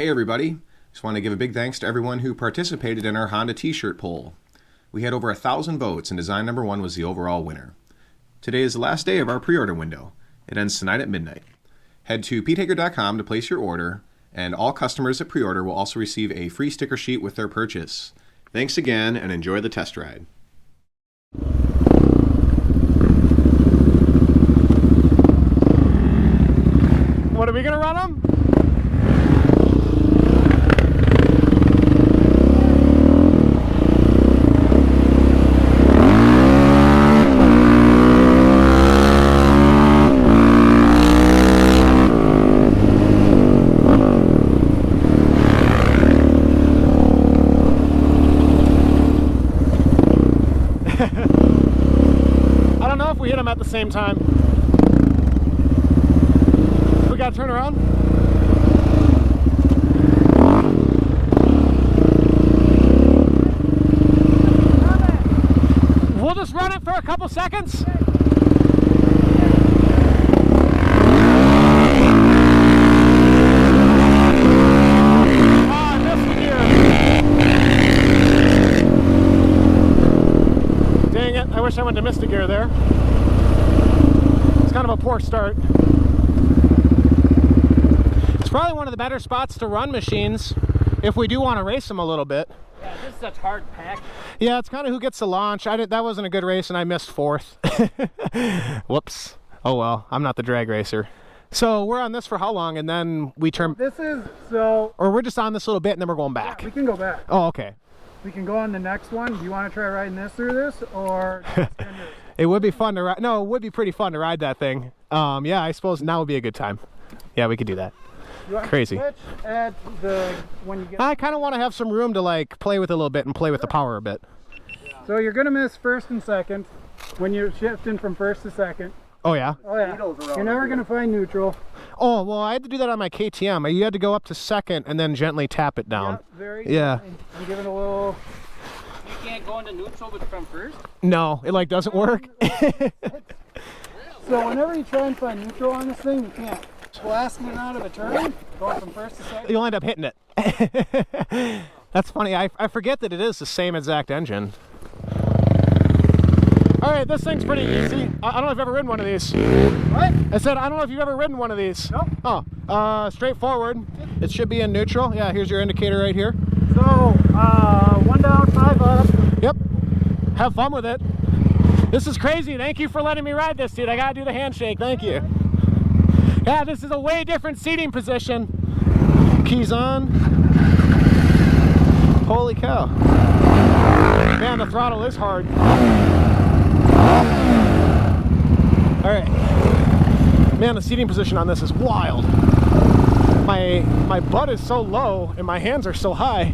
Hey everybody, just want to give a big thanks to everyone who participated in our Honda t-shirt poll. We had over 1,000 votes and design number 1 was the overall winner. Today is the last day of our pre-order window. It ends tonight at midnight. Head to ptaker.com to place your order, and all customers that pre-order will also receive a free sticker sheet with their purchase. Thanks again and enjoy the test ride. What are we gonna run them? I don't know if we hit them at the same time. We gotta turn around. We'll just run it for a couple seconds. I missed the gear. Dang it, I wish I went to miss the gear there. It's kind of a poor start. Probably one of the better spots to run machines if we do want to race them a little bit. Yeah, this is such hard pack. Yeah, it's kind of who gets the launch. That wasn't a good race and I missed 4th. Whoops. Oh well, I'm not the drag racer. So we're on this for how long and then we turn... This is, so... Or we're just on this little bit and then we're going back? Yeah, we can go back. Oh, okay. We can go on the next one. Do you want to try riding this through this or... It would be fun to ride. No, it would be pretty fun to ride that thing. Yeah, I suppose now would be a good time. Yeah, we could do that. You want Crazy. To switch at the, when you get... I kind of want to have some room to like play with it a little bit and play with the power a bit. So you're going to miss first and second when you're shifting from first to second. Oh yeah? Oh yeah. You're never going to find neutral. Oh, well I had to do that on my KTM. You had to go up to second and then gently tap it down. Yeah, very yeah. And give it a little... You can't go into neutral from first? No, it like doesn't work. So whenever you try and find neutral on this thing, you can't. Blasting it out of a turn, going from first to second. You'll end up hitting it. That's funny. I forget that it is the same exact engine. All right, this thing's pretty easy. I don't know if you've ever ridden one of these. What? I said, I don't know if you've ever ridden one of these. Nope. Oh, straightforward. It should be in neutral. Yeah, here's your indicator right here. So, 1 down, 5 up. Yep. Have fun with it. This is crazy. Thank you for letting me ride this, dude. I gotta do the handshake. Thank you. Yeah, this is a way different seating position. Keys on. Holy cow. Man, the throttle is hard. All right. Man, the seating position on this is wild. My butt is so low and my hands are so high.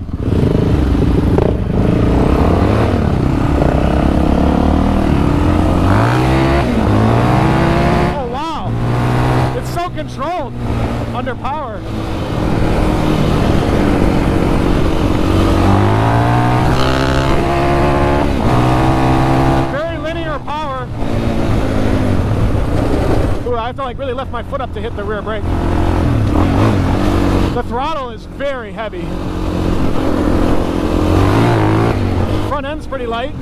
Controlled under power. Very linear power. Ooh, I have to like really lift my foot up to hit the rear brake. The throttle is very heavy. Front end's pretty light.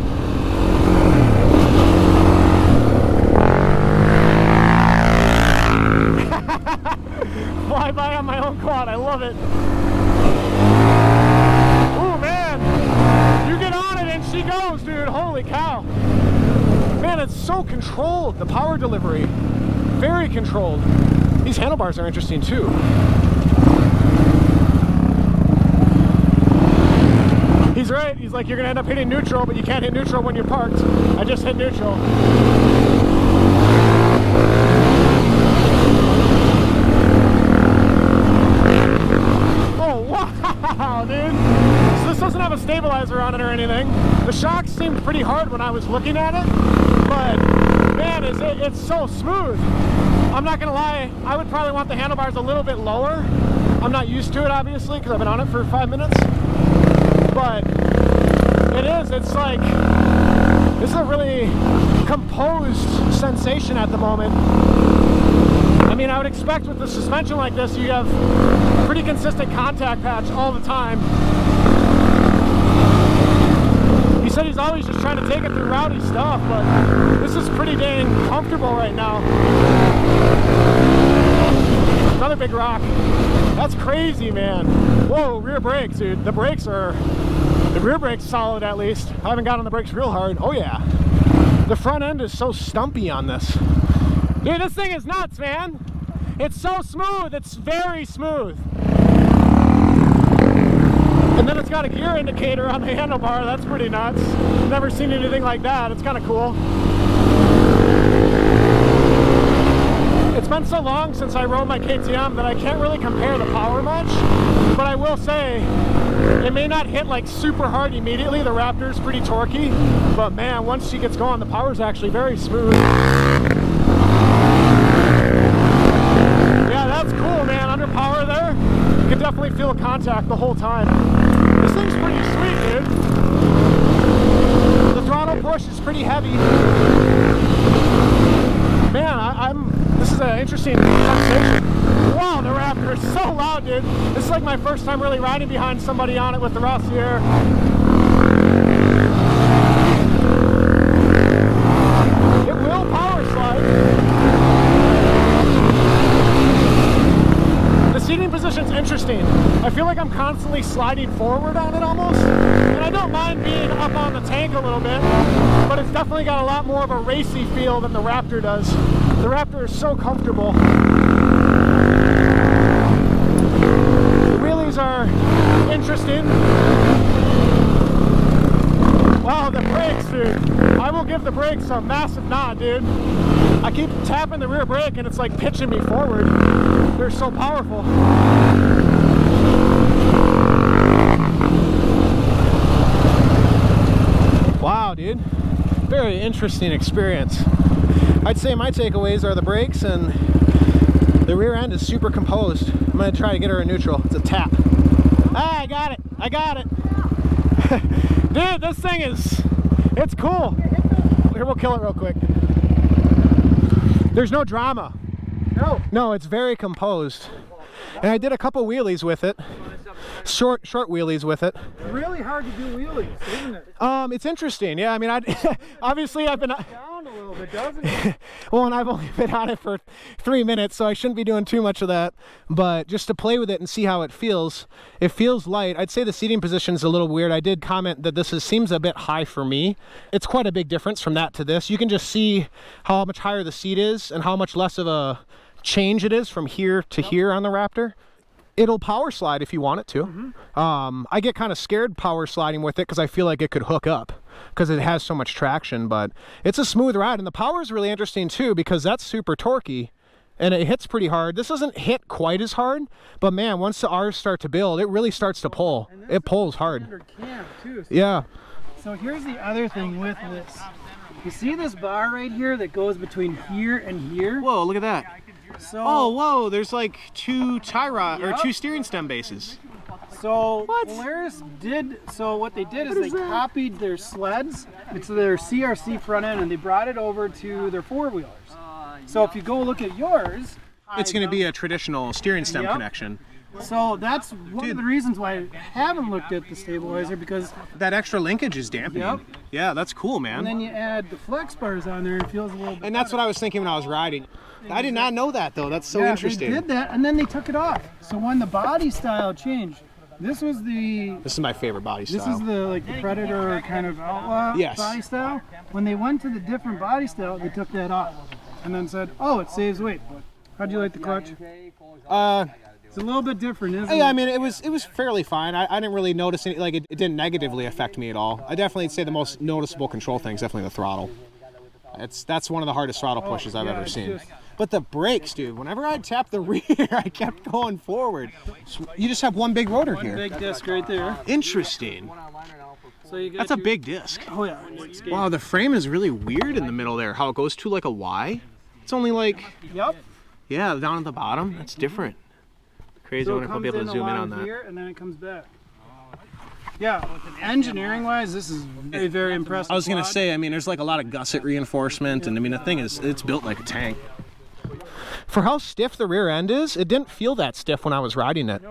Fly by on my own quad, I love it. Ooh man, you get on it and she goes, dude, holy cow. Man, it's so controlled, the power delivery, very controlled. These handlebars are interesting too. He's right, he's like, you're gonna end up hitting neutral, but you can't hit neutral when you're parked. I just hit neutral. Wow, dude. So this doesn't have a stabilizer on it or anything. The shocks seemed pretty hard when I was looking at it, but man, it's so smooth. I'm not gonna lie, I would probably want the handlebars a little bit lower. I'm not used to it, obviously, because I've been on it for 5 minutes. But it's like, this is a really composed sensation at the moment. mean, I would expect with the suspension like this, you have a pretty consistent contact patch all the time. He said he's always just trying to take it through rowdy stuff, but this is pretty dang comfortable right now. Another big rock. That's crazy, man. Whoa, rear brakes, dude. The rear brake's solid at least. I haven't got on the brakes real hard. Oh yeah. The front end is so stumpy on this. Dude, this thing is nuts, man. It's so smooth. It's very smooth. And then it's got a gear indicator on the handlebar. That's pretty nuts. Never seen anything like that. It's kind of cool. It's been so long since I rode my KTM that I can't really compare the power much, but I will say it may not hit like super hard immediately. The Raptor's pretty torquey, but man, once she gets going, the power's actually very smooth. Yeah, that's cool, man. Under power there, you can definitely feel contact the whole time. This thing's pretty sweet, dude. The throttle push is pretty heavy. Man, this is an interesting sensation. Wow, the Raptor is so loud, dude. This is like my first time really riding behind somebody on it with the Rossier. It will power slide. The seating position's interesting. I feel like I'm constantly sliding forward on it almost. And I don't mind being up on the tank a little bit, but it's definitely got a lot more of a racy feel than the Raptor does. The Raptor is so comfortable. The wheelies are interesting. Wow, the brakes, dude. I will give the brakes a massive nod, dude. I keep tapping the rear brake and it's like pitching me forward. They're so powerful. Wow, dude. Very interesting experience. I'd say my takeaways are the brakes and the rear end is super composed. I'm gonna try to get her in neutral. It's a tap. Ah, I got it. I got it. Dude, this thing it's cool. Here, we'll kill it real quick. There's no drama. No, it's very composed. And I did a couple wheelies with it. Short wheelies with it. Really hard to do wheelies, isn't it? It's interesting. Yeah, I mean, obviously I've been Down a little bit, doesn't it? well, and I've only been on it for 3 minutes, so I shouldn't be doing too much of that. But just to play with it and see how it feels light. I'd say the seating position is a little weird. I did comment that this seems a bit high for me. It's quite a big difference from that to this. You can just see how much higher the seat is and how much less of a change it is from here to here on the Raptor. It'll power slide if you want it to. I get kind of scared power sliding with it because I feel like it could hook up because it has so much traction, but it's a smooth ride. And the power is really interesting too because that's super torquey and it hits pretty hard. This doesn't hit quite as hard, but man, once the R's start to build, it really starts to pull. It pulls hard. Cam too, so yeah. So here's the other thing with this. You see this bar right here that goes between here and here? Whoa, look at that. So, oh, whoa, there's like two tie rod or two steering stem bases. So Polaris what they did is they copied their sleds. It's their CRC front end and they brought it over to their four-wheelers. So if you go look at yours, it's going to be a traditional steering stem connection. So that's one of the reasons why I haven't looked at the stabilizer, because that extra linkage is dampening. Yep. Yeah, that's cool, man. And then you add the flex bars on there and it feels a little bit And that's what I was thinking when I was riding. I did not know that though. That's so interesting. They did that and then they took it off. So when the body style changed, this is my favorite body style. This is the Predator kind of outlaw body style. When they went to the different body style, they took that off and then said, "Oh, it saves weight." How'd you like the clutch? It's a little bit different, isn't it? Yeah, I mean, it was fairly fine. I didn't really notice any, it didn't negatively affect me at all. I definitely say the most noticeable control thing is definitely the throttle. That's one of the hardest throttle pushes I've ever seen. But the brakes, dude, whenever I tapped the rear, I kept going forward. You just have one big rotor here. One big disc right there. Interesting. So you got That's a big disc. Oh yeah. Wow, the frame is really weird in the middle there. How it goes to like a Y. It's only like, yeah, down at the bottom. That's different. Crazy. So I wonder if I'll be able to zoom in on that. Here and then it comes back. Yeah, engineering wise, this is very, very impressive. I was gonna say, I mean, there's like a lot of gusset reinforcement, and I mean, the thing is, it's built like a tank. For how stiff the rear end is, it didn't feel that stiff when I was riding it.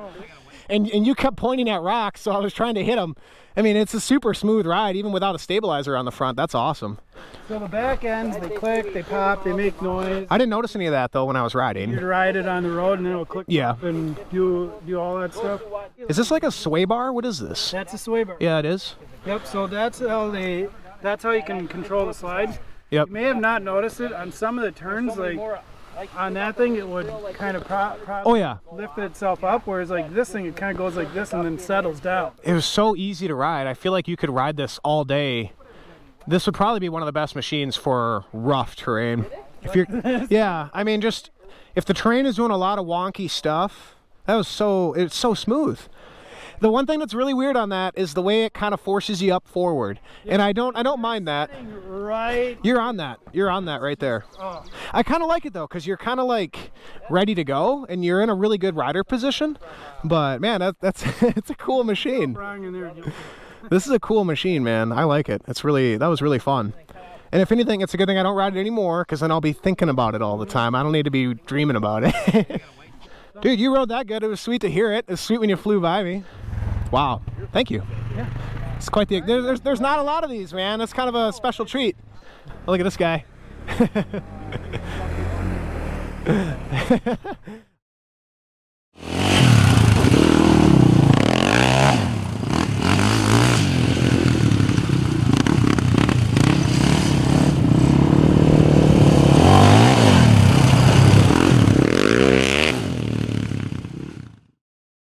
And you kept pointing at rocks, so I was trying to hit them. I mean, it's a super smooth ride, even without a stabilizer on the front. That's awesome. So the back ends, they click, they pop, they make noise. I didn't notice any of that, though, when I was riding. You ride it on the road, and then it'll click up and do all that stuff. Is this like a sway bar? What is this? That's a sway bar. Yeah, it is. Yep, so that's how you can control the slide. Yep. You may have not noticed it on some of the turns, like on that thing, it would kind of lift itself up, whereas like this thing, it kind of goes like this and then settles down. It was so easy to ride. I feel like you could ride this all day. This would probably be one of the best machines for rough terrain. If you're, yeah, I mean, just if the terrain is doing a lot of wonky stuff, it's so smooth. The one thing that's really weird on that is the way it kind of forces you up forward, and I don't mind that. Right. You're on that right there. Oh. I kind of like it though, because you're kind of like ready to go, and you're in a really good rider position. But man, that's it's a cool machine. This is a cool machine, man. I like it. That was really fun. And if anything, it's a good thing I don't ride it anymore, because then I'll be thinking about it all the time. I don't need to be dreaming about it. Dude, you rode that good. It was sweet to hear it. It was sweet when you flew by me. Wow. Thank you. Yeah. It's quite the... There's not a lot of these, man. It's kind of a special treat. Oh, look at this guy.